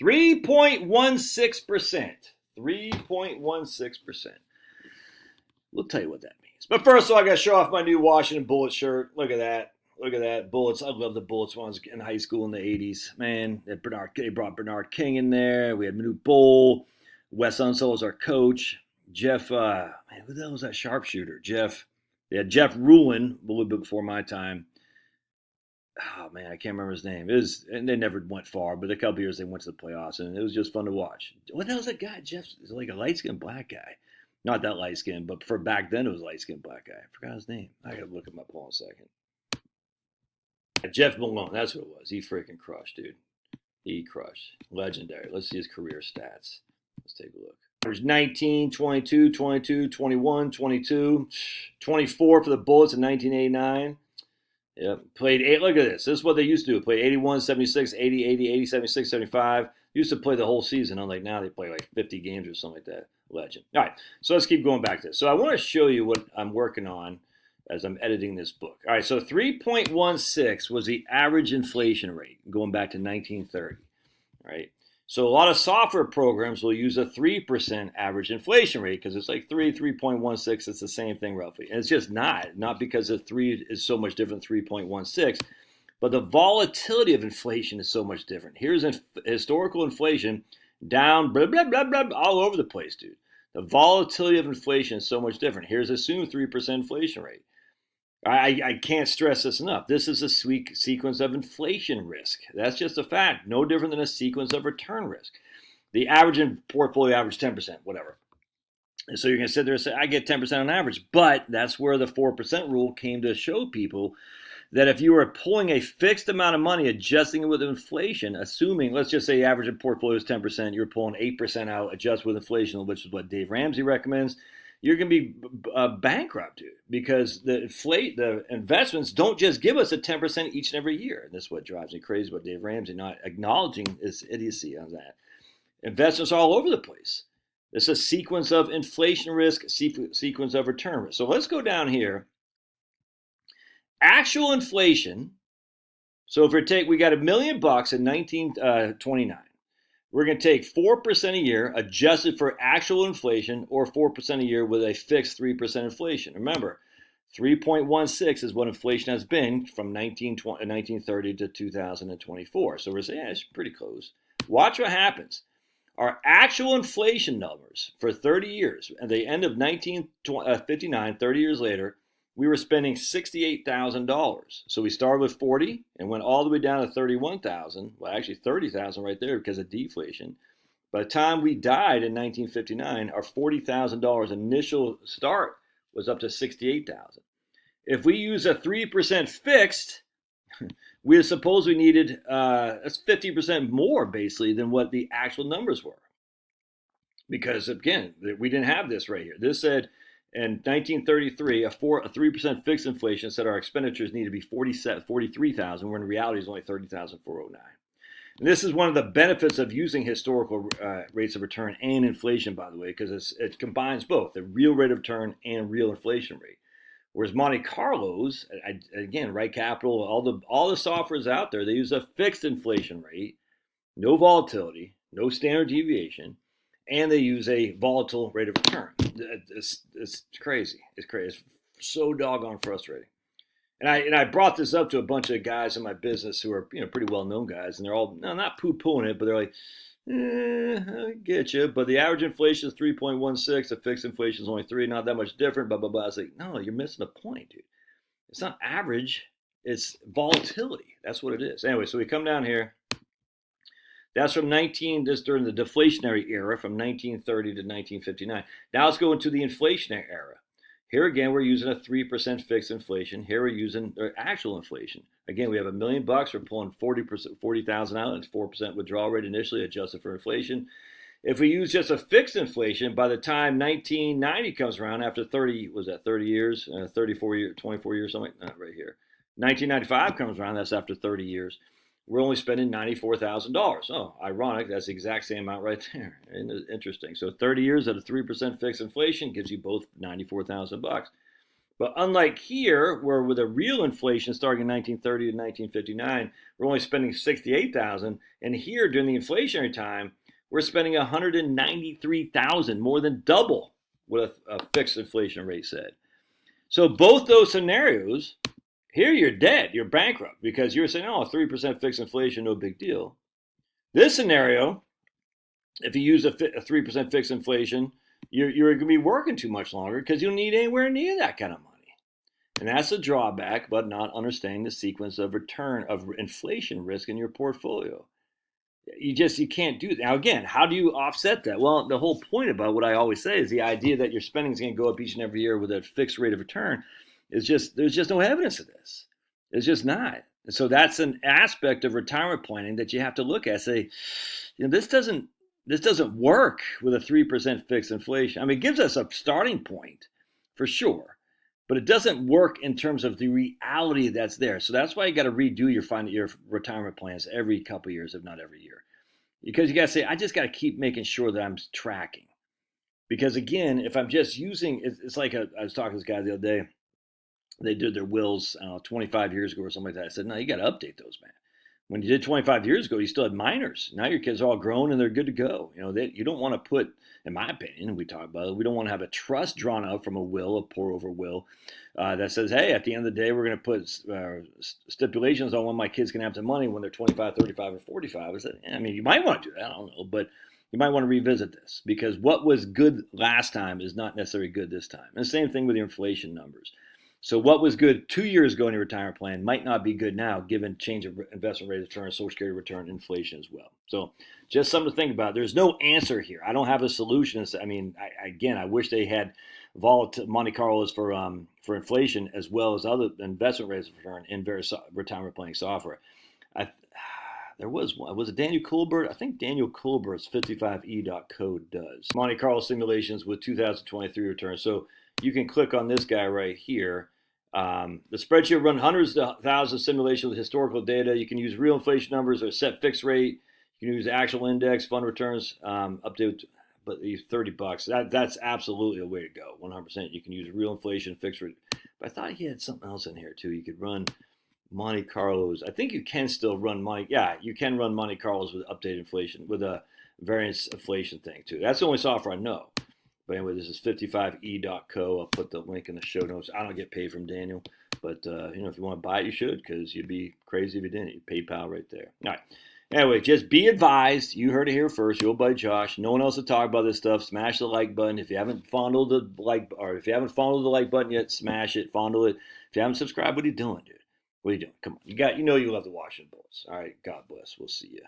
3.16%. 3.16%. We'll tell you what that means. But first of all, I got to show off my new Washington Bullets shirt. Look at that. Look at that. Bullets. I love the Bullets when I was in high school in the 80s. Man, they brought Bernard King in there. We had Manute Bol. Wes Unseld was our coach. Jeff, man, who the hell was that sharpshooter? Jeff Ruhlin, a little bit before my time. Oh, man, I can't remember his name. And they never went far, but a couple years they went to the playoffs, and it was just fun to watch. What the hell was that guy? Jeff is like a light-skinned black guy. Not that light-skinned, but for back then it was a light-skinned black guy. I forgot his name. I got to look him up in a second. Jeff Malone, that's what it was. He freaking crushed, dude. He crushed. Legendary. Let's see his career stats. Let's take a look. Average 19, 22, 22, 21, 22, 24 for the Bullets in 1989. Yep. Played 8. Look at this. This is what they used to do. Played 81, 76, 80, 80, 80, 76, 75. Used to play the whole season. Unlike now, they play like 50 games or something like that. Legend. All right. So let's keep going back to this. So I want to show you what I'm working on as I'm editing this book. All right. So 3.16 was the average inflation rate going back to 1930. All right. So a lot of software programs will use a 3% average inflation rate because it's like 3.16. It's the same thing roughly. And it's just not because the 3 is so much different than 3.16, but the volatility of inflation is so much different. Here's historical inflation down, blah, blah, blah, blah, all over the place, dude. The volatility of inflation is so much different. Here's assumed 3% inflation rate. I can't stress this enough. This is a sequence of inflation risk. That's just a fact. No different than a sequence of return risk. The average in portfolio average 10%, whatever. And so you're going to sit there and say, I get 10% on average. But that's where the 4% rule came to show people that if you were pulling a fixed amount of money, adjusting it with inflation, assuming, let's just say average in portfolio is 10%, you're pulling 8% out, adjust with inflation, which is what Dave Ramsey recommends, you're going to be bankrupt, dude, because the investments don't just give us a 10% each and every year. And this is what drives me crazy about Dave Ramsey not acknowledging his idiocy on that. Investments are all over the place. It's a sequence of inflation risk, sequence of return risk. So let's go down here. Actual inflation. So if we got $1 million in 1929. We're going to take 4% a year adjusted for actual inflation or 4% a year with a fixed 3% inflation. Remember, 3.16 is what inflation has been from 1930 to 2024. So we're saying, yeah, it's pretty close. Watch what happens. Our actual inflation numbers for 30 years, at the end of 1959, 30 years later, we were spending $68,000. So we started with 40 and went all the way down to 31,000. Well, actually 30,000 right there because of deflation. By the time we died in 1959, our $40,000 initial start was up to 68,000. If we use a 3% fixed, we suppose we needed that's 50% more basically than what the actual numbers were. Because again, we didn't have this right here. This said in 1933, a 3% fixed inflation said our expenditures need to be 43,000, when in reality it's only 30,409. And this is one of the benefits of using historical rates of return and inflation, by the way, because it combines both the real rate of return and real inflation rate. Whereas Monte Carlos, again, Right Capital, all the software is out there. They use a fixed inflation rate, no volatility, no standard deviation, and they use a volatile rate of return. It's crazy. It's crazy. It's so doggone frustrating. And I brought this up to a bunch of guys in my business who are pretty well known guys, and they're all not poo-pooing it, but they're like, I get you, but the average inflation is 3.16, the fixed inflation is only 3, not that much different, blah, blah, blah. I was like, no, you're missing the point, dude. It's not average, it's volatility. That's what it is. Anyway, so we come down here. That's from this during the deflationary era from 1930 to 1959. Now let's go into the inflationary era. Here again, we're using a 3% fixed inflation. Here we're using actual inflation. Again, we have $1 million. We're pulling 40,000 out. It's 4% withdrawal rate initially, adjusted for inflation. If we use just a fixed inflation, by the time 1990 comes around, after 30 years, 34 years, 24 years, something, not right here. 1995 comes around. That's after 30 years. We're only spending $94,000. Oh, ironic. That's the exact same amount right there. Interesting. So 30 years at a 3% fixed inflation gives you both $94,000. But unlike here, where with a real inflation starting in 1930 to 1959, we're only spending 68,000, and here during the inflationary time, we're spending 193,000, more than double what a fixed inflation rate said. So both those scenarios, here you're dead, you're bankrupt because you're saying, oh, 3% fixed inflation, no big deal. This scenario, if you use a 3% fixed inflation, you're going to be working too much longer because you don't need anywhere near that kind of money. And that's a drawback, but not understanding the sequence of return of inflation risk in your portfolio. You can't do that. Now, again, how do you offset that? Well, the whole point about what I always say is the idea that your spending is going to go up each and every year with a fixed rate of return is there's just no evidence of this. It's just not. And so that's an aspect of retirement planning that you have to look at. Say, this doesn't work with a 3% fixed inflation. I mean, it gives us a starting point for sure, but it doesn't work in terms of the reality that's there. So that's why you got to redo your retirement plans every couple of years, if not every year, because you got to say, I just got to keep making sure that I'm tracking. Because again, if I'm just using, it's like I was talking to this guy the other day. They did their wills, I don't know, 25 years ago or something like that. I said, no, you got to update those, man. When you did 25 years ago, you still had minors. Now your kids are all grown and they're good to go. You don't want to put, in my opinion, we talk about it, we don't want to have a trust drawn up from a will, a pour over will, that says, hey, at the end of the day, we're going to put stipulations on when my kids can have the money when they're 25, 35, or 45. I said, I mean, you might want to do that. I don't know. But you might want to revisit this because what was good last time is not necessarily good this time. And the same thing with your inflation numbers. So what was good 2 years ago in your retirement plan might not be good now, given change of investment rate of return, Social Security return, inflation as well. So just something to think about. There's no answer here. I don't have a solution. I mean, I wish they had volatile Monte Carlos for inflation as well as other investment rates of return in various retirement planning software. There was it Daniel Coulbert? I think Daniel Coulbert's 55e.co does Monte Carlo simulations with 2023 returns. So you can click on this guy right here. The spreadsheet run hundreds of thousands of simulations with historical data. You can use real inflation numbers or set fixed rate. You can use actual index fund returns up to, but these $30. That's absolutely a way to go. 100%. You can use real inflation fixed rate. But I thought he had something else in here too. You could run Monte Carlos. I think you can still run Monte. Yeah, you can run Monte Carlos with updated inflation with a variance inflation thing too. That's the only software I know. But anyway, this is 55e.co. I'll put the link in the show notes. I don't get paid from Daniel, but if you want to buy it, you should, because you'd be crazy if you didn't. You'd PayPal right there. All right. Anyway, just be advised. You heard it here first. Your old buddy Josh. No one else to talk about this stuff. Smash the like button. If you haven't fondled the like, or if you haven't fondled the like button yet, smash it, fondle it. If you haven't subscribed, what are you doing, dude? What are you doing? Come on. You love the Washington Bullets. All right. God bless. We'll see you.